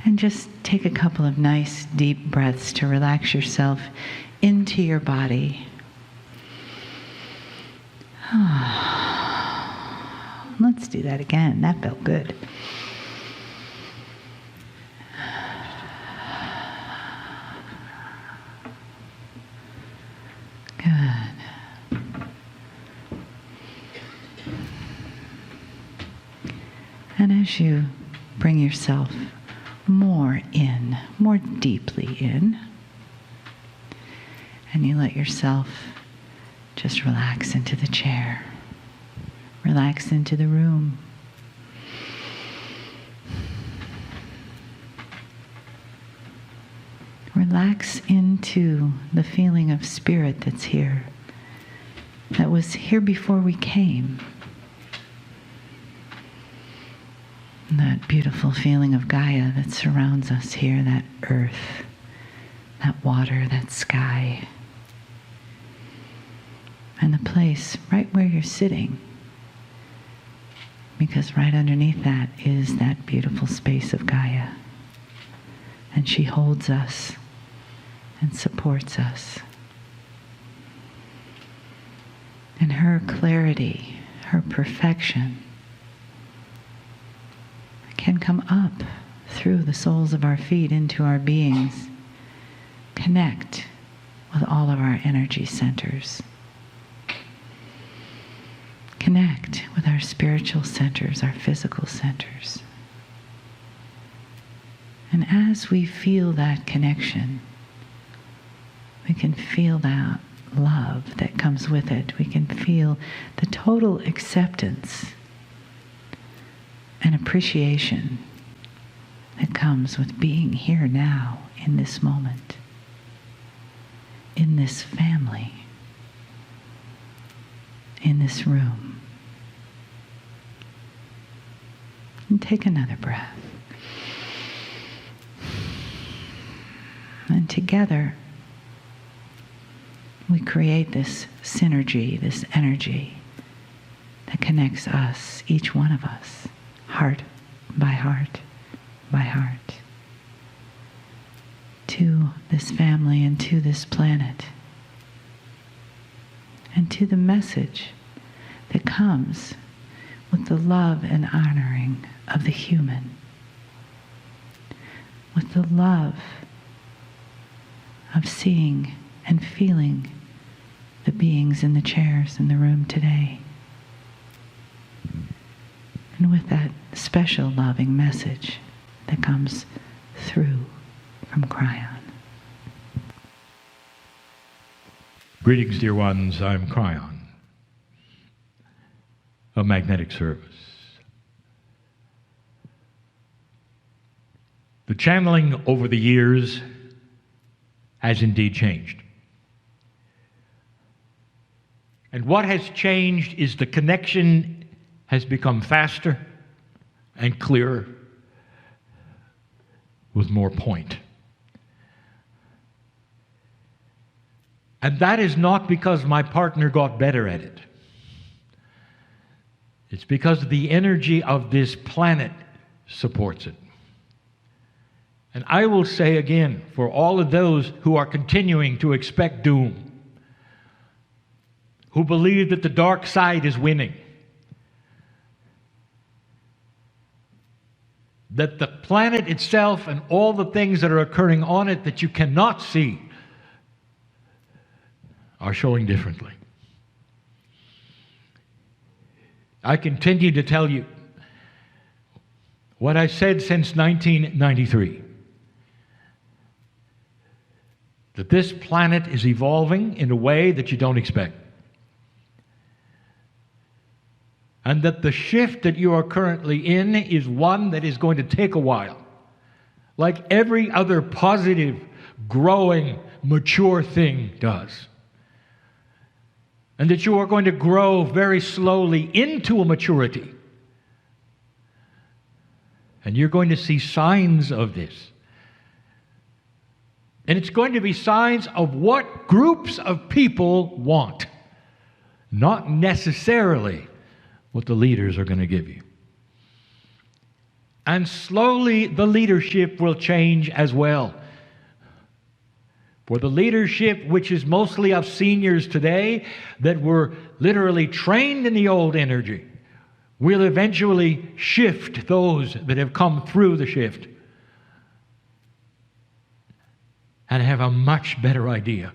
And just take a couple of nice deep breaths to relax yourself into your body. Let's do that again. That felt good. Good. And as you bring yourself more in, more deeply in, and you let yourself just relax into the chair, relax into the room. Relax into the feeling of spirit that's here, that was here before we came. That beautiful feeling of Gaia that surrounds us here, that earth, that water, that sky. And the place right where you're sitting, because right underneath that is that beautiful space of Gaia. And she holds us and supports us. And her clarity, her perfection, can come up through the soles of our feet into our beings, connect with all of our energy centers, connect with our spiritual centers, our physical centers. And as we feel that connection, we can feel that love that comes with it. We can feel the total acceptance and appreciation that comes with being here now, in this moment, in this family, in this room. And take another breath. And together, we create this synergy, this energy that connects us, each one of us, heart by heart by heart, to this family and to this planet, and to the message that comes with the love and honoring of the human, with the love of seeing and feeling the beings in the chairs in the room today. And with that special loving message that comes through from Kryon. Greetings, dear ones. I'm Kryon of Magnetic Service. The channeling over the years has indeed changed. And what has changed is the connection has become faster and clearer with more point. And that is not because my partner got better at it. It's because the energy of this planet supports it. And I will say again, for all of those who are continuing to expect doom, who believe that the dark side is winning, that the planet itself and all the things that are occurring on it that you cannot see are showing differently. I continue to tell you what I said since 1993, that this planet is evolving in a way that you don't expect. And that the shift that you are currently in is one that is going to take a while. Like every other positive, growing, mature thing does. And that you are going to grow very slowly into a maturity. And you're going to see signs of this. And it's going to be signs of what groups of people want. Not necessarily what the leaders are going to give you. And slowly the leadership will change as well. For the leadership, which is mostly of seniors today that were literally trained in the old energy, will eventually shift those that have come through the shift and have a much better idea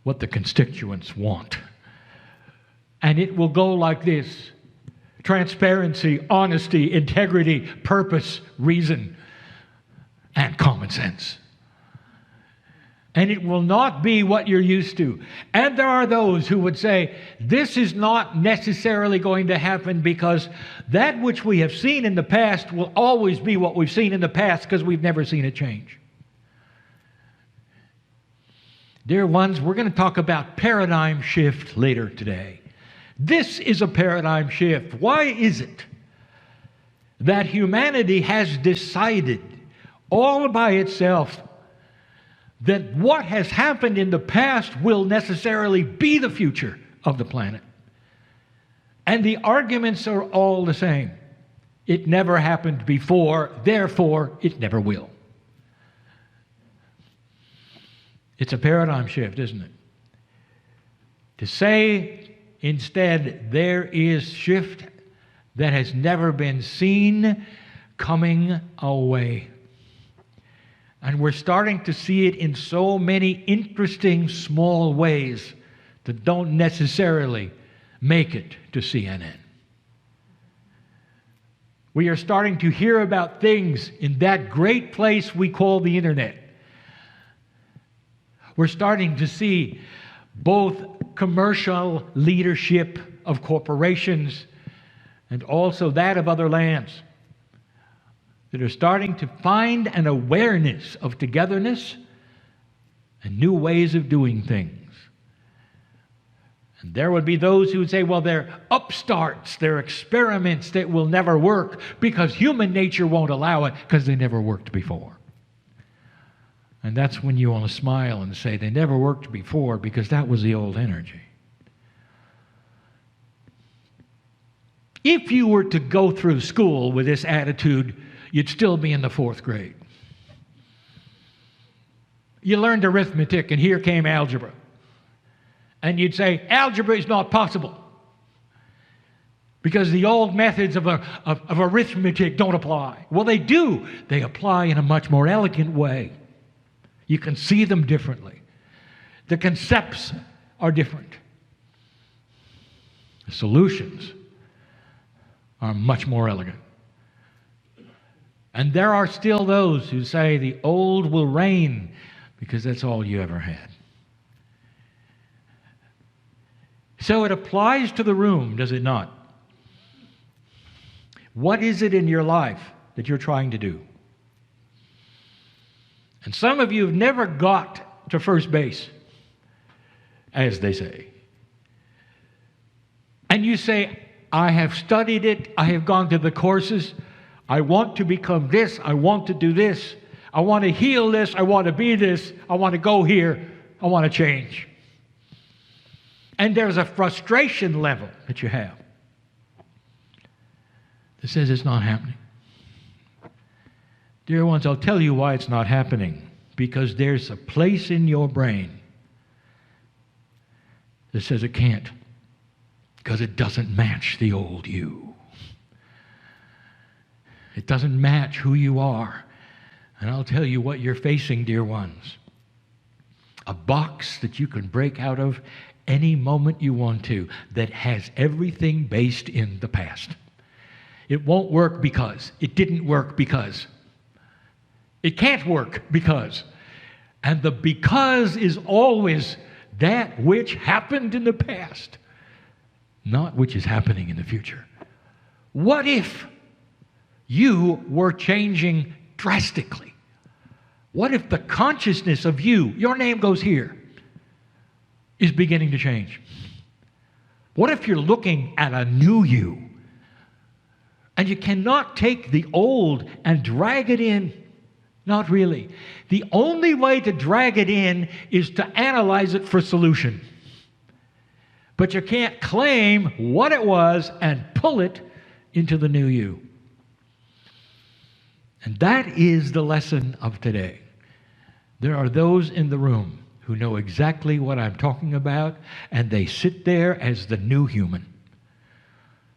what the constituents want. And it will go like this: transparency, honesty, integrity, purpose, reason, and common sense. And it will not be what you're used to. And there are those who would say, this is not necessarily going to happen because that which we have seen in the past will always be what we've seen in the past because we've never seen it change. Dear ones, we're going to talk about paradigm shift later today. This is a paradigm shift. Why is it that humanity has decided all by itself that what has happened in the past will necessarily be the future of the planet? And the arguments are all the same. It never happened before, therefore it never will. It's a paradigm shift, isn't it? To say instead there is shift that has never been seen coming away. And we're starting to see it in so many interesting small ways that don't necessarily make it to CNN. We are starting to hear about things in that great place we call the internet. We're starting to see both commercial leadership of corporations and also that of other lands that are starting to find an awareness of togetherness and new ways of doing things. And there would be those who would say, well, they're upstarts, they're experiments that will never work because human nature won't allow it because they never worked before. And that's when you want to smile and say they never worked before because that was the old energy. If you were to go through school with this attitude, you'd still be in the 4th grade. You learned arithmetic, and here came algebra. And you'd say, algebra is not possible because the old methods of arithmetic don't apply. Well, they do. They apply in a much more elegant way. You can see them differently. The concepts are different. The solutions are much more elegant. And there are still those who say the old will reign because that's all you ever had. So it applies to the room, does it not? What is it in your life that you're trying to do? And some of you have never got to first base, as they say. And you say, I have studied it, I have gone to the courses, I want to become this, I want to do this, I want to heal this, I want to be this, I want to go here, I want to change. And there's a frustration level that you have that says it's not happening. Dear ones, I'll tell you why it's not happening. Because there's a place in your brain that says it can't. Because it doesn't match the old you. It doesn't match who you are. And I'll tell you what you're facing, dear ones. A box that you can break out of any moment you want to that has everything based in the past. It won't work because. It didn't work because. It can't work because. And the because is always that which happened in the past, not which is happening in the future. What if you were changing drastically? What if the consciousness of you, your name goes here, is beginning to change? What if you're looking at a new you and you cannot take the old and drag it in? Not really. The only way to drag it in is to analyze it for solution. But you can't claim what it was and pull it into the new you. And that is the lesson of today. There are those in the room who know exactly what I'm talking about, and they sit there as the new human.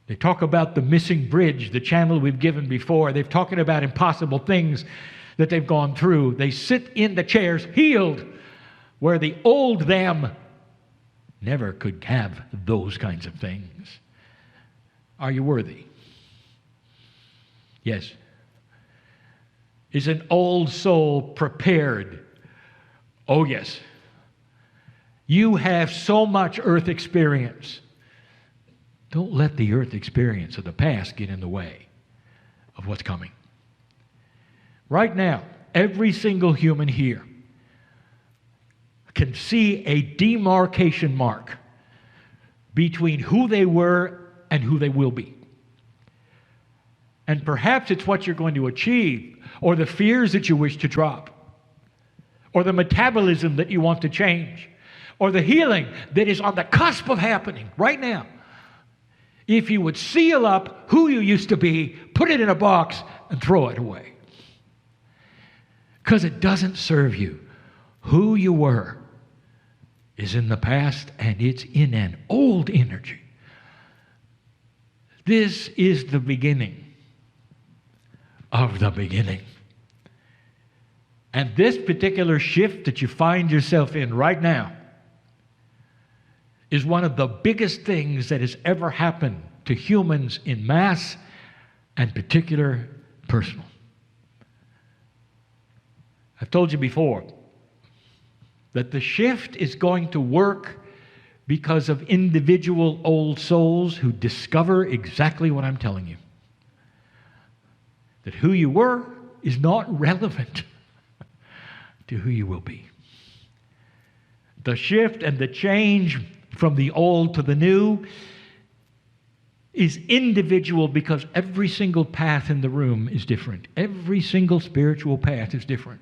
They talk about the missing bridge, the channel we've given before. They've talking about impossible things that they've gone through. They sit in the chairs healed, where the old them never could have those kinds of things. Are you worthy? Yes. Is an old soul prepared? Oh, yes. You have so much earth experience. Don't let the earth experience of the past get in the way of what's coming. Right now, every single human here can see a demarcation mark between who they were and who they will be. And perhaps it's what you're going to achieve, or the fears that you wish to drop, or the metabolism that you want to change, or the healing that is on the cusp of happening right now. If you would seal up who you used to be, put it in a box, and throw it away. Because it doesn't serve you. Who you were is in the past, and it's in an old energy. This is the beginning of the beginning. And this particular shift that you find yourself in right now is one of the biggest things that has ever happened to humans in mass and particular personal. I've told you before that the shift is going to work because of individual old souls who discover exactly what I'm telling you. That who you were is not relevant to who you will be. The shift and the change from the old to the new is individual because every single path in the room is different. Every single spiritual path is different.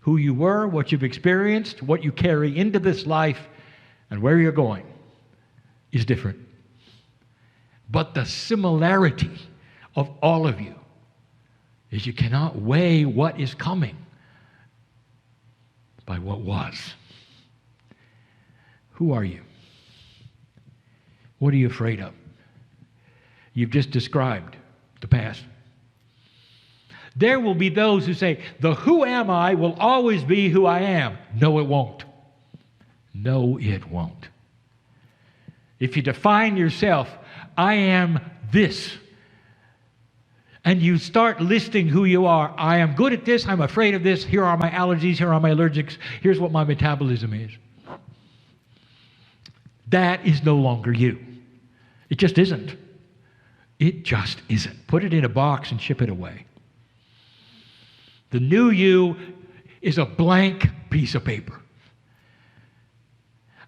Who you were, what you've experienced, what you carry into this life, and where you're going is different. But the similarity of all of you is you cannot weigh what is coming by what was. Who are you? What are you afraid of? You've just described the past. There will be those who say, the who am I will always be who I am. No, it won't. No, it won't. If you define yourself, I am this, and you start listing who you are, I am good at this, I'm afraid of this, here are my allergies, here are my allergics, here's what my metabolism is. That is no longer you. It just isn't. It just isn't. Put it in a box and ship it away. The new you is a blank piece of paper.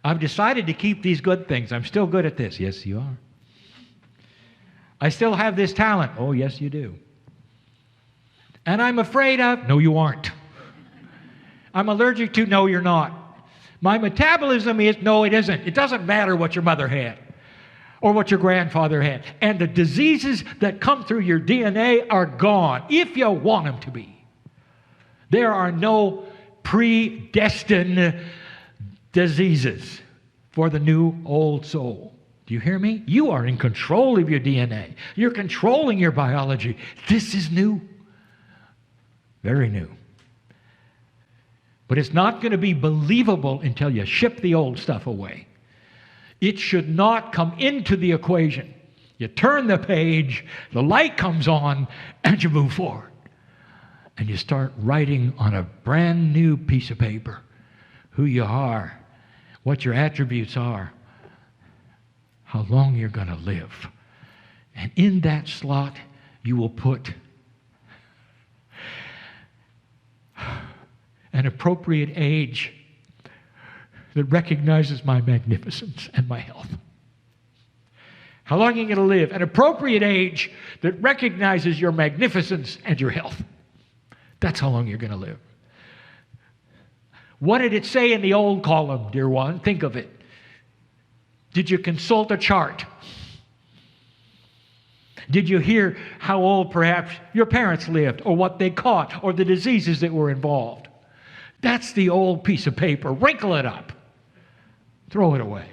I've decided to keep these good things. I'm still good at this. Yes, you are. I still have this talent. Oh, yes, you do. And I'm afraid of, no, you aren't. I'm allergic to, no, you're not. My metabolism is, no, it isn't. It doesn't matter what your mother had or what your grandfather had. And the diseases that come through your DNA are gone if you want them to be. There are no predestined diseases for the new old soul. Do you hear me? You are in control of your DNA. You're controlling your biology. This is new. Very new. But it's not going to be believable until you ship the old stuff away. It should not come into the equation. You turn the page, the light comes on, and you move forward. And you start writing on a brand new piece of paper who you are, what your attributes are, how long you're going to live. And in that slot, you will put an appropriate age that recognizes my magnificence and my health. How long are you going to live? An appropriate age that recognizes your magnificence and your health. That's how long you're going to live. What did it say in the old column, dear one? Think of it. Did you consult a chart? Did you hear how old perhaps your parents lived, or what they caught, or the diseases that were involved? That's the old piece of paper. Wrinkle it up. Throw it away.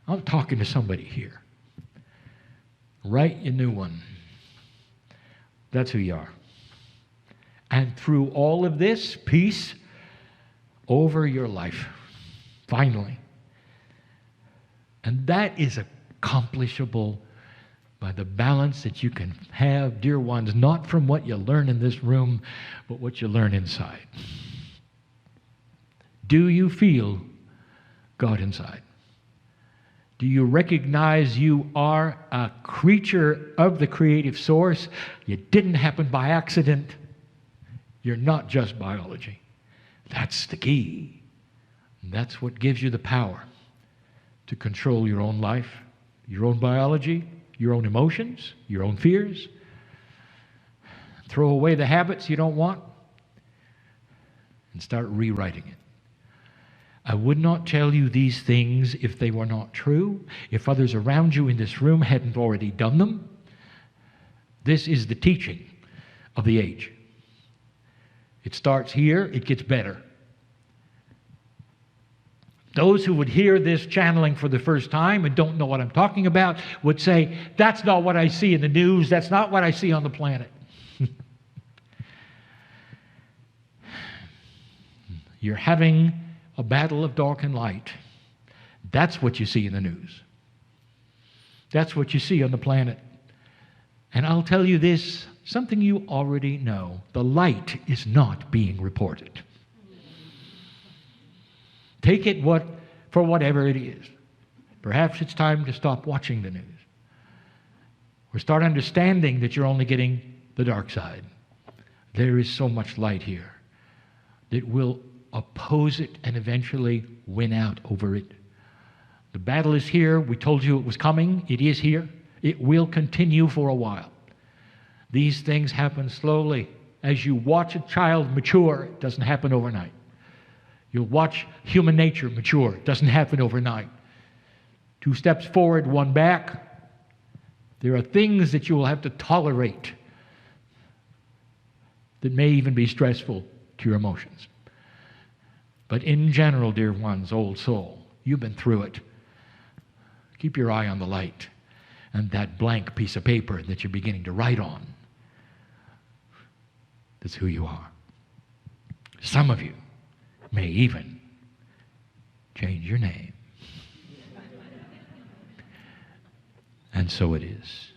I'm talking to somebody here. Write a new one. That's who you are. And through all of this, peace over your life. Finally. And that is accomplishable by the balance that you can have, dear ones, not from what you learn in this room, but what you learn inside. Do you feel God inside? Do you recognize you are a creature of the creative source? You didn't happen by accident. You're not just biology. That's the key. And that's what gives you the power to control your own life, your own biology, your own emotions, your own fears. Throw away the habits you don't want and start rewriting it. I would not tell you these things if they were not true, if others around you in this room hadn't already done them. This is the teaching of the age. It starts here, it gets better. Those who would hear this channeling for the first time and don't know what I'm talking about would say, that's not what I see in the news, that's not what I see on the planet. You're having a battle of dark and light. That's what you see in the news. That's what you see on the planet. And I'll tell you this, something you already know. The light is not being reported. Take it for whatever it is. Perhaps it's time to stop watching the news. Or start understanding that you're only getting the dark side. There is so much light here that will oppose it and eventually win out over it. The battle is here. We told you it was coming. It is here. It will continue for a while. These things happen slowly. As you watch a child mature, it doesn't happen overnight. You'll watch human nature mature. It doesn't happen overnight. 2 steps forward, 1 back. There are things that you will have to tolerate that may even be stressful to your emotions. But in general, dear ones, old soul, you've been through it. Keep your eye on the light and that blank piece of paper that you're beginning to write on. That's who you are. Some of you may even change your name. And so it is.